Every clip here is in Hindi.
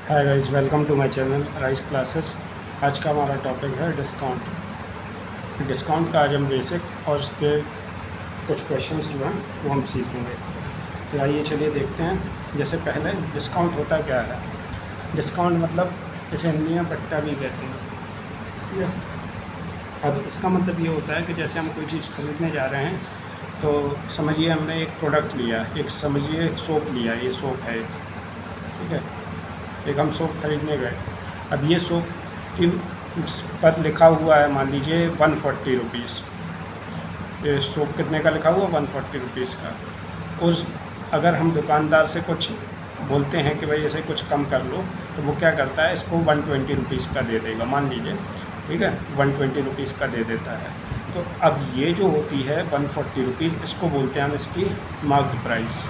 Hi guys, welcome to my channel rice classes. आज का हमारा टॉपिक है डिस्काउंट। डिस्काउंट का आज हम बेसिक और उसके कुछ क्वेश्चंस जो हैं वो हम सीखेंगे। तो आइए चलिए देखते हैं। जैसे पहले डिस्काउंट होता क्या है। डिस्काउंट मतलब इसे हिंदी में बट्टा भी कहते हैं, ठीक है। अब इसका मतलब ये होता है कि जैसे हम कोई चीज़ खरीदने जा रहे हैं, तो समझिए हमने एक प्रोडक्ट लिया, समझिए एक सोप लिया, ये सोप है एक, ठीक है। एक हम सोप खरीदने गए। अब ये सोप की पर लिखा हुआ है, मान लीजिए 140 रुपीज़। ये सोप कितने का लिखा हुआ, 140 रुपीज़ का। उस अगर हम दुकानदार से कुछ बोलते हैं कि भाई ऐसे कुछ कम कर लो, तो वो क्या करता है, इसको 120 रुपीज़ का दे देगा, मान लीजिए, ठीक है, 120 रुपीज़ का दे देता है। तो अब ये जो होती है 140 रुपीज़, इसको बोलते हैं हम इसकी मार्क्ड प्राइस,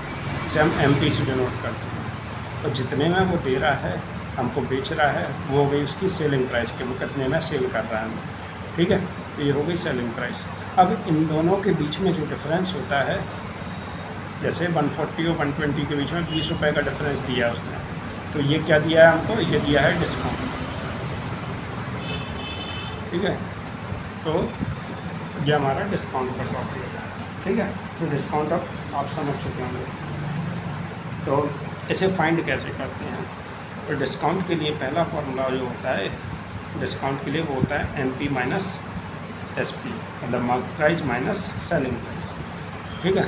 इसे हम MP से डिनोट करते हैं। तो जितने में वो दे रहा है, हमको बेच रहा है, वो हो गई उसकी सेलिंग प्राइस, कि वो कितने में सेल कर रहा है हमें, ठीक है। तो ये हो गई सेलिंग प्राइस। अब इन दोनों के बीच में जो डिफरेंस होता है, जैसे 140 और 120 के बीच में 20 रुपये का डिफरेंस दिया है उसने, तो ये क्या दिया है हमको, ये दिया है डिस्काउंट, ठीक है। तो ये हमारा डिस्काउंट का टॉपिक है, ठीक है। तो डिस्काउंट अब आप समझ चुके होंगे। तो इसे फाइंड कैसे करते हैं। तो डिस्काउंट के लिए पहला फार्मूला जो होता है डिस्काउंट के लिए, वो होता है MP माइनस SP, मतलब market price minus selling price, ठीक है।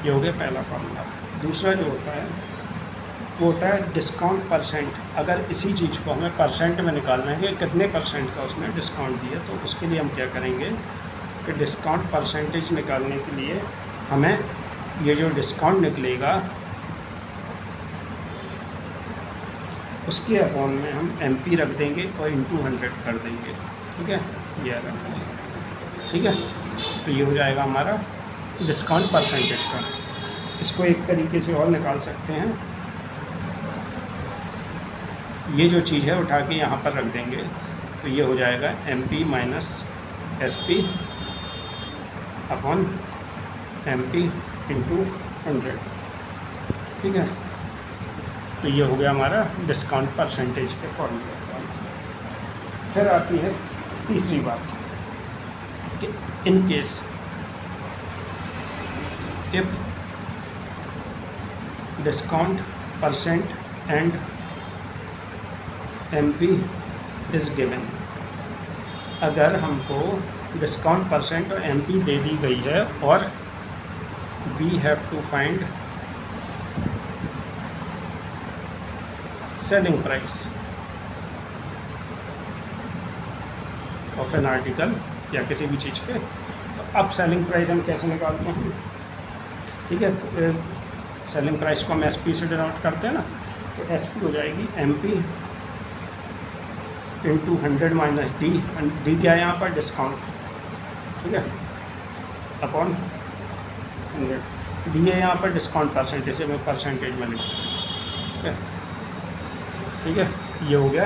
ये हो गया पहला फार्मूला। दूसरा जो होता है वो होता है डिस्काउंट परसेंट। अगर इसी चीज़ को हमें परसेंट में निकालना है कि कितने परसेंट का उसने डिस्काउंट दिया, तो उसके लिए हम क्या करेंगे कि डिस्काउंट परसेंटेज निकालने के लिए हमें ये जो डिस्काउंट निकलेगा उसके अपॉन में हम MP रख देंगे और इंटू 100 कर देंगे, ठीक है। ये रख देंगे, ठीक है। तो ये हो जाएगा हमारा डिस्काउंट परसेंटेज का। इसको एक तरीके से और निकाल सकते हैं, ये जो चीज़ है उठा के यहाँ पर रख देंगे, तो ये हो जाएगा MP minus SP upon MP into 100, ठीक है। तो ये हो गया हमारा डिस्काउंट परसेंटेज के फॉर्मूले का। फिर आती है तीसरी बात कि in case if discount percent and MP is given. अगर हमको डिस्काउंट परसेंट और MP दे दी गई है और we have to find selling price of an article या किसी भी चीज़ पे, तो अब सेलिंग प्राइस हम कैसे निकालते हैं, ठीक है। तो सेलिंग प्राइस को हम SP से डिनोट करते हैं ना, तो SP हो जाएगी MP इंटू 100 माइनस D क्या है यहाँ पर, डिस्काउंट, ठीक है, अपॉन 100। D है यहाँ पर डिस्काउंट परसेंटेज, से मैं परसेंटेज में लिखूँ, ठीक है, ठीक है। ये हो गया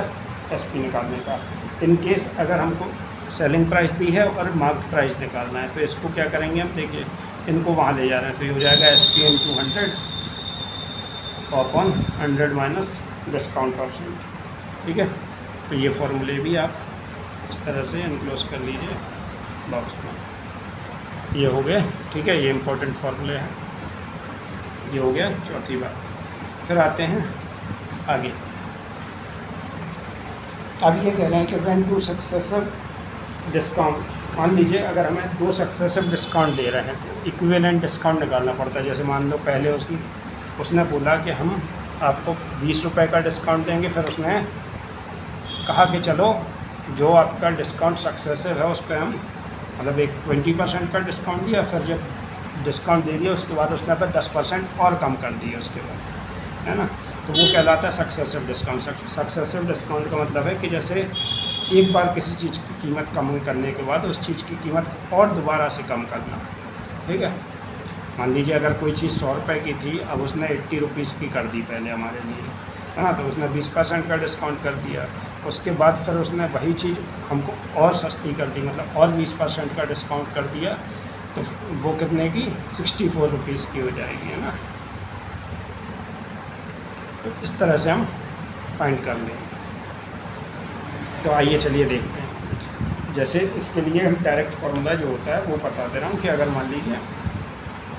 SP निकालने का। इन केस अगर हमको सेलिंग प्राइस दी है और मार्केट प्राइस निकालना है, तो इसको क्या करेंगे हम, देखिए इनको वहाँ ले जा रहे हैं, तो ये हो जाएगा SP into 100 upon 100 minus discount percent, ठीक है। तो ये फॉर्मूले भी आप इस तरह से इनक्लोज कर लीजिए बॉक्स में। ये हो गए, ठीक है, ये इम्पोर्टेंट फॉर्मूले हैं। ये हो गया चौथी बात। फिर आते हैं आगे। अब ये कह रहे हैं कि व्हेन टू सक्सेसिव डिस्काउंट, मान लीजिए अगर हमें 2 सक्सेसिव डिस्काउंट दे रहे हैं, तो इक्विवेलेंट डिस्काउंट निकालना पड़ता है। जैसे मान लो पहले उसने बोला कि हम आपको 20 रुपये का डिस्काउंट देंगे, फिर उसने कहा कि चलो जो आपका डिस्काउंट सक्सेसिव है उस पर हम, मतलब एक 20% का डिस्काउंट दिया, फिर जब डिस्काउंट दे दिया उसके बाद उसने फिर 10% और कम कर दिया उसके बाद, है ना। तो वो कहलाता है सक्सेसिव डिस्काउंट। सक्सेसिव डिस्काउंट का मतलब है कि जैसे एक बार किसी चीज़ की कीमत कम करने के बाद उस चीज़ की कीमत और दोबारा से कम करना, ठीक है। मान लीजिए अगर कोई चीज़ 100 रुपये की थी, अब उसने 80 रुपीज़ की कर दी पहले हमारे लिए, है ना, तो उसने 20% का डिस्काउंट कर दिया। उसके बाद फिर उसने वही चीज़ हमको और सस्ती कर दी, मतलब और 20% का डिस्काउंट कर दिया, तो वो कितने की, 64 रुपीज़ की हो जाएगी, है ना। तो इस तरह से हम फाइंड कर लेंगे। तो आइए चलिए देखते हैं। जैसे इसके लिए हम डायरेक्ट फार्मूला जो होता है वो बता दे रहा हूँ कि अगर मान लीजिए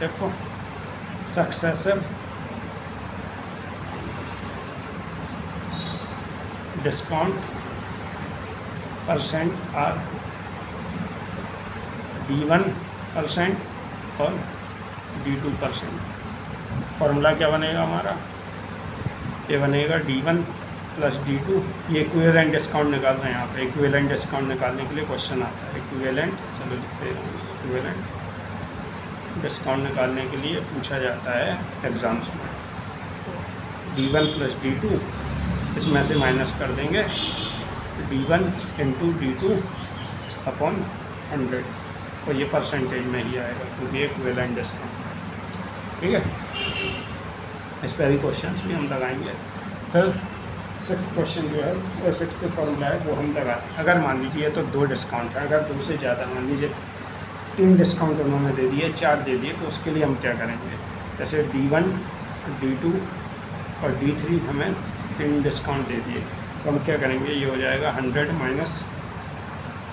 if successive discount percent are D1% और D2%। फार्मूला क्या बनेगा हमारा, ये बनेगा D1 प्लस D2। ये इक्विवेलेंट डिस्काउंट निकाल रहे हैं यहाँ पे। इक्विवेलेंट डिस्काउंट निकालने के लिए क्वेश्चन आता है इक्विवेलेंट, चलो लिख दे रहा हूँ। इक्विवेलेंट डिस्काउंट निकालने के लिए पूछा जाता है एग्ज़ाम्स में। D1 प्लस D2 इसमें से माइनस कर देंगे D1 इंटू D2 अपॉन 100, और ये परसेंटेज में ही आएगा क्योंकि इक्विवेलेंट डिस्काउंट। ठीक है, इस पर भी क्वेश्चंस भी हम लगाएंगे। फिर सिक्स्थ क्वेश्चन जो है, सिक्स्थ फार्मूला है वो हम लगाते हैं। अगर मान लीजिए तो 2 डिस्काउंट है, अगर 2 से ज़्यादा, मान लीजिए 3 डिस्काउंट उन्होंने दे दिए, 4 दे दिए, तो उसके लिए हम क्या करेंगे, जैसे D1 D2 और D3 हमें 3 डिस्काउंट दे दिए, तो हम क्या करेंगे, ये हो जाएगा 100 माइनस,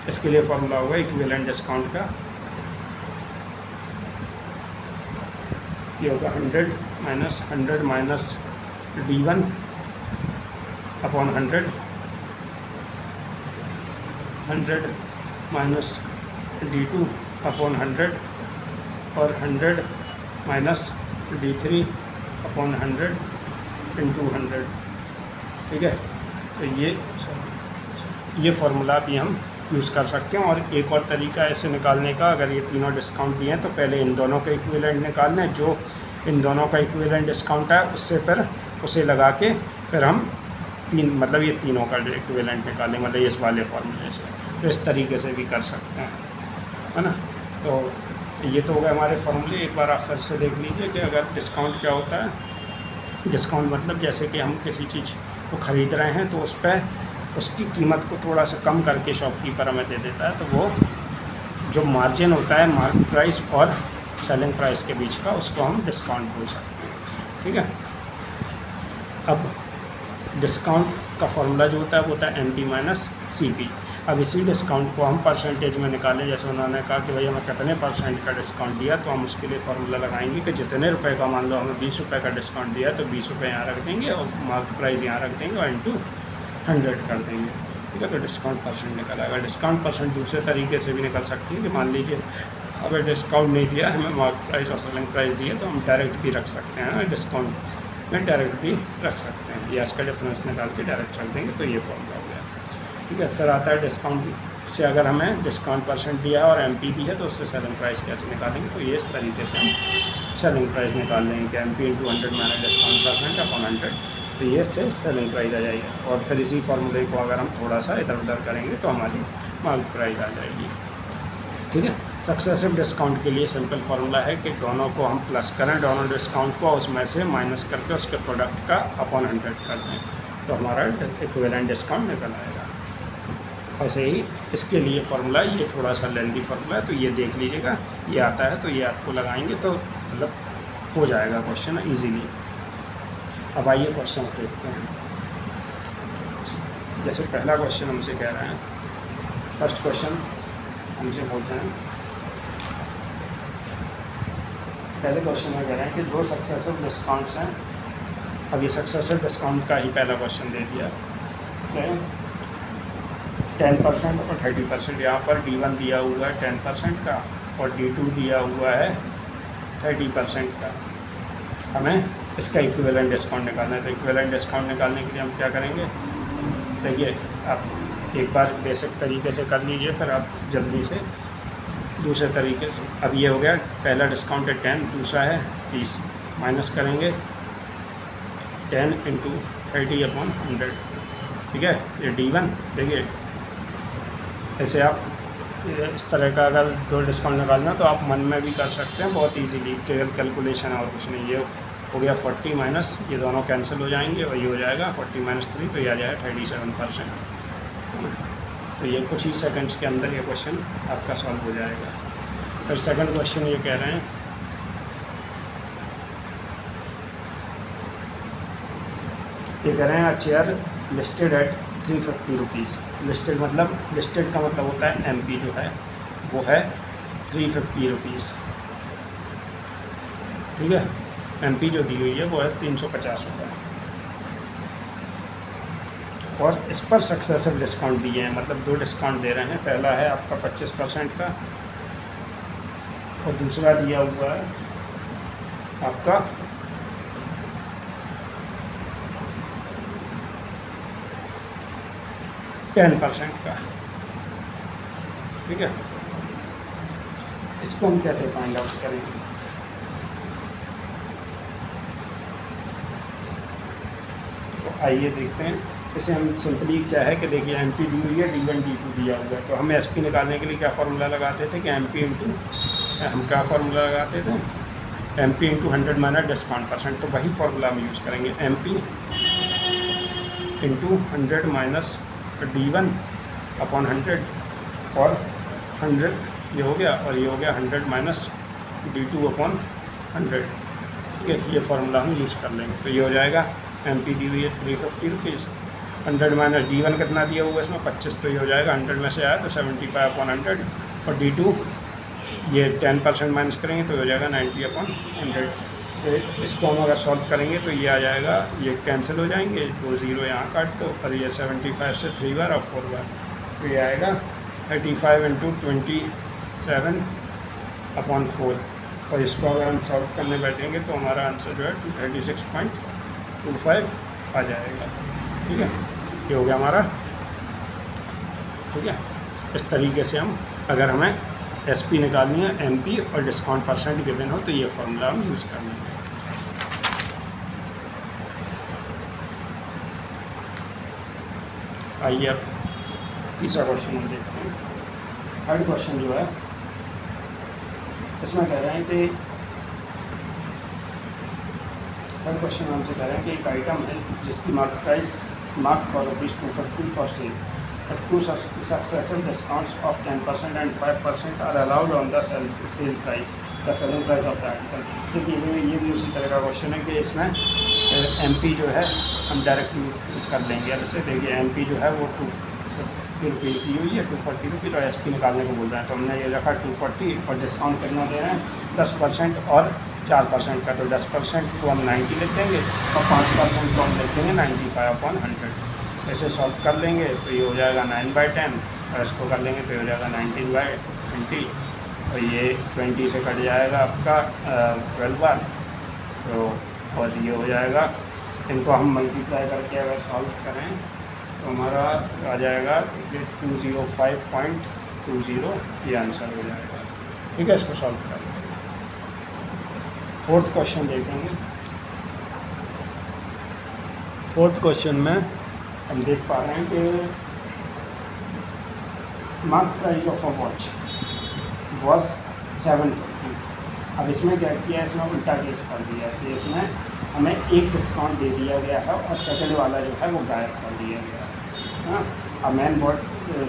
इसके लिए फार्मूला होगा इक्विवेलेंट डिस्काउंट का, ये होगा 100 minus D1 upon 100 minus D2 upon 100 और 100 माइनस D3 अपॉन 100 इंटू 100। ठीक है, तो ये फार्मूला भी हम यूज़ कर सकते हैं। और एक और तरीका ऐसे निकालने का, अगर ये तीनों डिस्काउंट दिए हैं तो पहले इन दोनों का इक्विवेलेंट निकाल लें, जो इन दोनों का इक्विवेलेंट डिस्काउंट है उससे फिर उसे लगा के फिर हम मतलब ये तीनों का इक्विवेलेंट निकालें, मतलब इस वाले फार्मूले से। तो इस तरीके से भी कर सकते हैं, है ना। तो ये तो हो गए हमारे फार्मूले। एक बार आप फिर से देख लीजिए कि अगर डिस्काउंट क्या होता है। डिस्काउंट मतलब जैसे कि हम किसी चीज़ को ख़रीद रहे हैं तो उस पर उसकी कीमत को थोड़ा सा कम करके शॉपकीपर हमें दे देता है, तो वो जो मार्जिन होता है मार्केट प्राइस और सेलिंग प्राइस के बीच का, उसको हम डिस्काउंट बोल सकते हैं। ठीक है, अब डिस्काउंट का फॉर्मूला जो होता है वो होता है MP माइनस CP। अब इसी डिस्काउंट को हम परसेंटेज में निकालें, जैसे उन्होंने कहा कि भाई हमें कितने % का डिस्काउंट दिया, तो हम उसके लिए फार्मूला लगाएंगे कि जितने रुपए का, मान लो हमें 20 रुपये का डिस्काउंट दिया तो 20 रुपये यहाँ रख देंगे और मार्केट प्राइस यहाँ रख देंगे और इंटू 100 कर देंगे। ठीक है, तो डिस्काउंट परसेंट निकल आएगा। डिस्काउंट परसेंट दूसरे तरीके से भी निकल सकती है कि मान लीजिए अगर डिस्काउंट नहीं दिया, हमें मार्केट प्राइस और सेलिंग प्राइस दिए, तो हम डायरेक्ट भी रख सकते हैं, डिस्काउंट में डायरेक्ट भी रख सकते हैं, या इसका डिफरेंस निकाल के डायरेक्ट रख देंगे, तो ये फॉर्मूला हो गया। ठीक है, फिर आता है डिस्काउंट से अगर हमें डिस्काउंट परसेंट दिया है और MP दी है तो उससे सेलिंग प्राइस कैसे निकालेंगे, तो ये इस तरीके से हम सेलिंग प्राइस निकाल लेंगे कि MP into 100 minus discount percent upon 100, तो ये इससे सेलिंग प्राइस आ जाएगी। और फिर इसी फार्मूले को अगर हम थोड़ा सा इधर उधर करेंगे तो हमारी मार्केट प्राइस आ जाएगी। ठीक है, सक्सेसिव डिस्काउंट के लिए सिंपल फार्मूला है कि दोनों को हम प्लस करें, दोनों डिस्काउंट को उसमें से माइनस करके उसके प्रोडक्ट का अपॉन 100 कर दें, तो हमारा इक्विवेलेंट डिस्काउंट निकल आएगा। ऐसे ही इसके लिए फार्मूला, ये थोड़ा सा लेंथी फार्मूला है, तो ये देख लीजिएगा, ये आता है तो ये आपको लगाएंगे तो मतलब हो जाएगा क्वेश्चन ईजीली। अब आइए क्वेश्चंस देखते हैं। जैसे पहला क्वेश्चन हमसे कह रहे हैं, फर्स्ट क्वेश्चन हमसे बोलते हैं, पहले क्वेश्चन में कह रहे हैं कि 2 सक्सेसिव डिस्काउंट्स हैं। अब ये सक्सेसिव डिस्काउंट का ही पहला क्वेश्चन दे दिया, 10% और 30%। यहाँ पर D1 दिया हुआ है 10% का और D2 दिया हुआ है 30% का। हमें इसका इक्विवेलेंट डिस्काउंट निकालना है, तो इक्विवेलेंट डिस्काउंट निकालने के लिए हम क्या करेंगे, देखिए आप एक बार बेसिक तरीके से कर लीजिए, फिर आप जल्दी से दूसरे तरीके से। अब ये हो गया, पहला डिस्काउंट है 10, दूसरा है 30, माइनस करेंगे 10 इंटू 30 अपॉन 100। ठीक है, ये D1। देखिए ऐसे आप इस तरह का अगर 2 डिस्काउंट निकालना तो आप मन में भी कर सकते हैं बहुत इजीली, केवल कैलकुलेशन और कुछ नहीं। ये हो गया 40 माइनस, ये दोनों कैंसिल हो जाएंगे और ये हो जाएगा 40 माइनस 3, तो ये आ जाएगा 37%। तो ये कुछ ही सेकंड्स के अंदर ये क्वेश्चन आपका सॉल्व हो जाएगा। फिर सेकंड क्वेश्चन ये कह रहे हैं, ये कह रहे हैं a chair listed at 350 rupees. Listed मतलब, लिस्टेड का मतलब होता है MP जो है वो है 350 रुपीज़, ठीक है। MP जो दी हुई है वो है 350 रुपये, और इस पर सक्सेसिव डिस्काउंट दिए हैं, मतलब 2 डिस्काउंट दे रहे हैं। पहला है आपका 25% का, और दूसरा दिया हुआ है आपका 10% का, ठीक है। इसको हम कैसे फाइंड आउट करेंगे? तो आइए देखते हैं। इसे हम सिंपली क्या है कि देखिए MP दी हुई है, D1 D2 दिया हुआ है, तो हम SP निकालने के लिए क्या फार्मूला लगाते थे कि MP इंटू, हम क्या फार्मूला लगाते थे, MP इंटू 100 माइनस डिस्काउंट %। तो वही फार्मूला हम यूज़ करेंगे, MP into 100 minus D1 upon 100, और 100 ये हो गया, और ये हो गया 100 माइनस D2 अपॉन 100, ठीक है। ये फार्मूला हम यूज़ कर लेंगे। तो ये हो जाएगा MP दी हुई है 350 रुपीज़, 100 माइनस D1 कितना दिया हुआ है इसमें 25, तो ये हो जाएगा 100 में से आया तो 75 अपॉन 100, और D2 ये 10% माइनस करेंगे तो हो जाएगा 90 अपॉन 100। तो इसको हम अगर सॉल्व करेंगे तो ये आ जाएगा, ये कैंसिल हो जाएंगे, 2 0 यहाँ काट दो, और ये 75 से 3 बार और 4 बार, तो ये आएगा 35 इंटू 27 अपॉन 4, और इसको अगर हम सॉल्व करने बैठेंगे तो हमारा आंसर जो है 236.25 आ जाएगा, ठीक है। ये हो गया हमारा, ठीक है। इस तरीके से हम, अगर हमें SP निकालनी है, MP और डिस्काउंट % गिवन हो, तो ये फार्मूला हम यूज़ कर लेंगे। आइए अब तीसरा क्वेश्चन हम देखते हैं। थर्ड क्वेश्चन जो है इसमें कह रहे हैं कि, थर्ड क्वेश्चन हमसे कह रहे हैं कि एक आइटम है जिसकी market price mark for ₹250 for sale, if two successive discounts of 10% and 5% are allowed on the sale price, the selling price of the article। देखिए ये भी उसी तरह का क्वेश्चन है कि इसमें MP जो है हम डायरेक्टली कर लेंगे। अब से देखिए MP जो है वो 250 रुपीज़ दी हुई है, 240 रुपीज़, और SP निकालने को बोल रहे हैं, तो हमने ये रखा 240, और डिस्काउंट कितना दे रहे हैं 10% और 4% का, तो 10% को हम 90 लिख देंगे, और 5% को हम लिख देंगे 95 अपॉन 100। ऐसे सॉल्व कर लेंगे तो ये हो जाएगा 9/10, और इसको कर लेंगे तो ये हो जाएगा 19/20, और ये 20 से कट जाएगा आपका 12 बार, तो और ये हो जाएगा, इनको हम मल्टीप्लाई करके अगर सॉल्व करें तो हमारा आ जाएगा 205.20, ये आंसर हो जाएगा, ठीक है। इसको सॉल्व कर लेंगे। फोर्थ क्वेश्चन देखेंगे। फोर्थ क्वेश्चन में हम देख पा रहे हैं कि market price of a watch was 750। अब इसमें क्या किया है, इसमें उल्टा केस कर दिया है कि इसमें हमें एक डिस्काउंट दे दिया गया है और सेकंड वाला जो है वो गायब कर दिया गया है। A man bought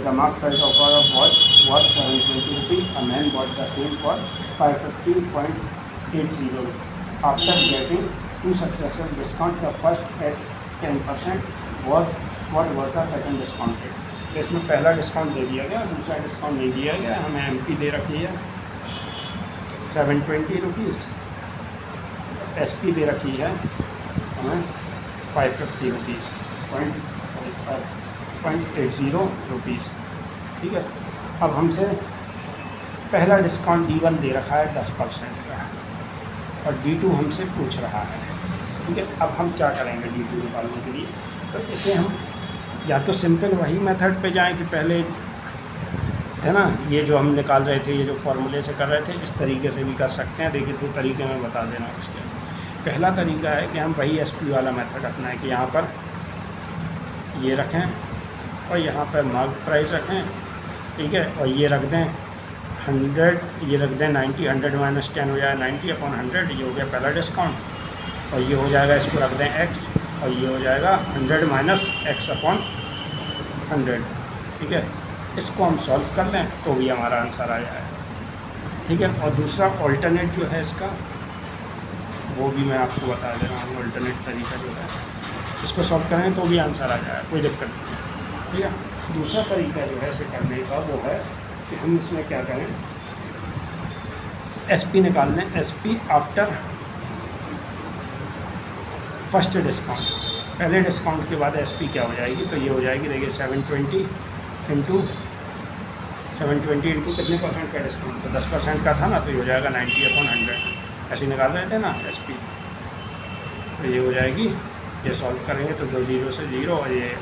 the market price of a watch was 720 rupees, a man bought the same for 550.80 after getting 2 successful discount, the first at 10% was what was the second discount rate. तो इसमें पहला डिस्काउंट दे दिया गया, दूसरा डिस्काउंट नहीं दिया गया, हमें MP दे रखी है 720 रुपीज़, SP दे रखी है हमें 550 रुपीज़, 0.80 रुपीज़, ठीक है। अब हमसे पहला डिस्काउंट D1 दे रखा है 10% का, और D2 हमसे पूछ रहा है, ठीक है। अब हम क्या करेंगे D2 निकालने के लिए, तो इसे हम या तो सिंपल वही मेथड पे जाएं कि पहले है ना, ये जो हम निकाल रहे थे, ये जो फार्मूले से कर रहे थे, इस तरीके से भी कर सकते हैं। देखिए 2 तरीके में बता देना उसके। पहला तरीका है कि हम वही SP वाला मेथड अपनाएं कि यहाँ पर ये रखें और यहाँ पर मार्केट प्राइस रखें, ठीक है, और ये रख दें 100, ये रख दें 90, 100 माइनस 10 हो जाएगा 90 अपॉन 100, ये हो गया पहला डिस्काउंट, और ये हो जाएगा, इसको रख दें X, और ये हो जाएगा 100 माइनस X अपॉन 100, ठीक है। इसको हम सॉल्व कर लें तो भी हमारा आंसर आ जाएगा, ठीक है। और दूसरा ऑल्टरनेट जो है इसका, वो भी मैं आपको बता दे रहा हूँ। ऑल्टरनेट तरीका जो है इसको सॉल्व करेंगे तो भी आंसर आ जाएगा, कोई दिक्कत नहीं है। ठीक है, दूसरा तरीका जो है इसे करने का वो है कि हम इसमें क्या करें, SP निकाल लें, SP आफ्टर फर्स्ट डिस्काउंट। पहले डिस्काउंट के बाद SP क्या हो जाएगी, तो ये हो जाएगी, देखिए 720 इंटू 720 इंटू कितने परसेंट का डिस्काउंट, तो 10% का था ना, तो ये हो जाएगा 90/100। ऐसे निकाल रहे थे ना SP, तो ये हो जाएगी, ये सॉल्व करेंगे तो 2 0 से 0 और ये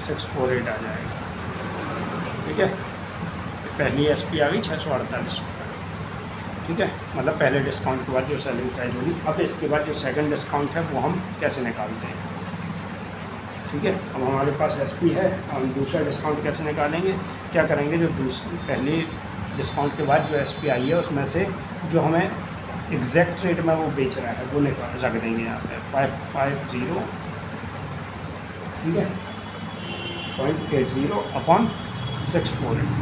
648 आ जाएगा। ठीक है, पहली SP आ गई 648 रुपये। ठीक है, मतलब पहले डिस्काउंट के बाद जो सेलिंग प्राइस होगी। अब इसके बाद जो सेकंड डिस्काउंट है वो हम कैसे निकालते हैं। ठीक है, अब हमारे पास SP है, हम दूसरा डिस्काउंट कैसे निकालेंगे, क्या करेंगे, जो पहले डिस्काउंट के बाद जो SP आई है उसमें से जो हमें एग्जैक्ट रेट में वो बेच रहा है वो निकाल रख देंगे यहाँ पे 550, ठीक है, 0.80 अपॉन 648।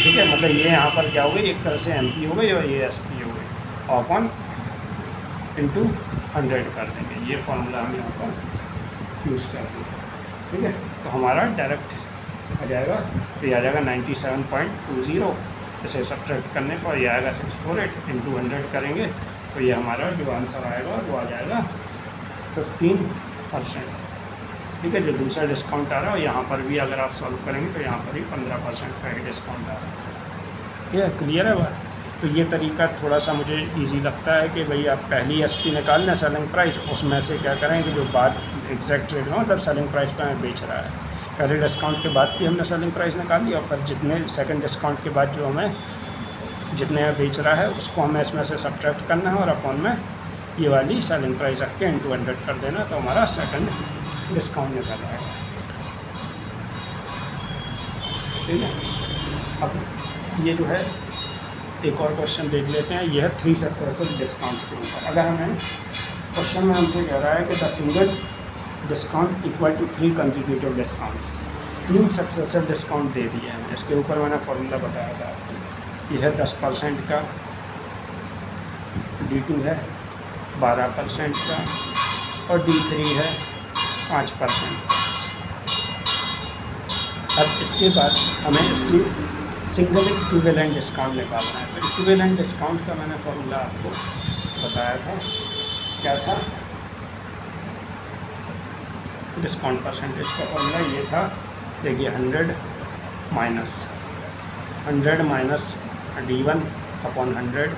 ठीक है, मतलब ये यहाँ पर क्या हो गई, एक तरह से MP हो गई और ये SP हो गई, अपॉन इंटू 100 कर देंगे। ये फॉर्मूला हम यहाँ पर यूज़ कर देंगे। ठीक है, तो हमारा डायरेक्ट आ जाएगा, तो ये आ जाएगा 97.20। इसे सब्ट्रैक्ट करने पर ये आएगा 648 इंटू 100 करेंगे तो ये हमारा जो आंसर आएगा वो आ जाएगा 15%। ठीक है, जो दूसरा डिस्काउंट आ रहा है यहाँ पर भी अगर आप सॉल्व करेंगे तो यहाँ पर भी 15% का ही डिस्काउंट आ रहा है। ये क्लियर है बात। तो ये तरीका थोड़ा सा मुझे इजी लगता है कि भाई आप पहली SP निकाल लें सेलिंग प्राइस, उसमें से क्या करें कि जो बाद एग्जैक्ट रेट में मतलब सेलिंग प्राइस पर हमें बेच रहा है, पहले डिस्काउंट के बाद की हमने सेलिंग प्राइस निकाल ली और फिर जितने सेकंड डिस्काउंट के बाद जो हमें जितने में बेच रहा है उसको हमें इसमें से सब्ट्रैक्ट करना है और अपॉन में ये वाली सेलिंग प्राइस रख के इंटू 100 कर देना, तो हमारा सेकंड डिस्काउंट निकल आएगा। ठीक है, अब ये जो है एक और क्वेश्चन देख लेते हैं। यह है 3 सक्सेसिव डिस्काउंट्स के ऊपर। अगर हमें क्वेश्चन में हमसे कह रहा है कि the single discount equal to 3 consecutive discounts, 3 successive discount दे दिए हैं। इसके ऊपर मैंने फॉर्मूला बताया था आपको। यह है 10% का, D2 है 12% का और D3 है 5%। अब इसके बाद हमें इसकी सिंगल इक्विवेलेंट डिस्काउंट निकालना है। तो इक्विवेलेंट डिस्काउंट का मैंने फॉर्मूला आपको बताया था, क्या था, डिस्काउंट परसेंटेज का फॉर्मूला ये था, देखिए 100 माइनस D1 अपॉन 100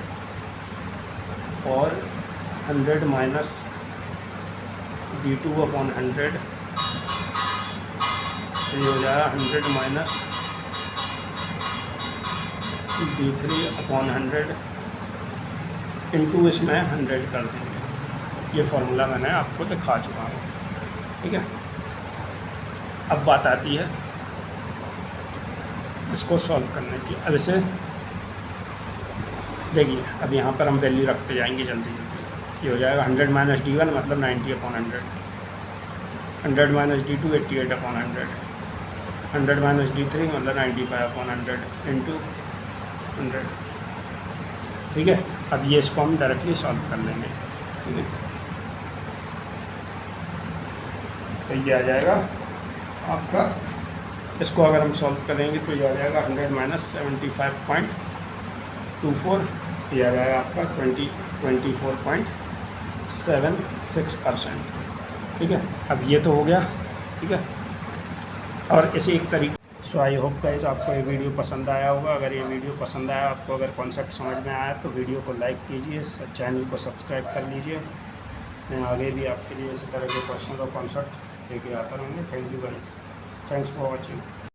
और 100 माइनस D2 अपॉन 100, तो ये हो जाएगा 100 माइनस D3 अपॉन 100 इंटू इसमें 100 कर देंगे। ये फार्मूला मैंने आपको दिखा चुका हूँ। ठीक है, अब बात आती है इसको सॉल्व करने की। अब इसे देखिए, अब यहाँ पर हम वैल्यू रखते जाएंगे जल्दी जल्दी। ये हो जाएगा 100 माइनस D1 मतलब 90 upon 100, 100 minus D2 88 upon 100, 100 minus D3 मतलब 95 अपॉन 100 इंटू 100। ठीक है, अब ये इसको हम डायरेक्टली सॉल्व कर लेंगे। ठीक है, तो ये आ जाएगा आपका, इसको अगर हम सॉल्व करेंगे तो ये आ जाएगा 100 माइनस 75.24, ये आ जाएगा आपका 24.76%। ठीक है, अब ये तो हो गया। ठीक है, और इसे एक तरीके, सो आई होप गाइस आपको ये वीडियो पसंद आया होगा। अगर ये वीडियो पसंद आया, आपको अगर कॉन्सेप्ट समझ में आया तो वीडियो को लाइक कीजिए, चैनल को सब्सक्राइब कर लीजिए। मैं आगे भी आपके लिए इसी तरह के क्वेश्चन और कॉन्सेप्ट लेके आता रहूँगा। Thank you guys, thanks for watching.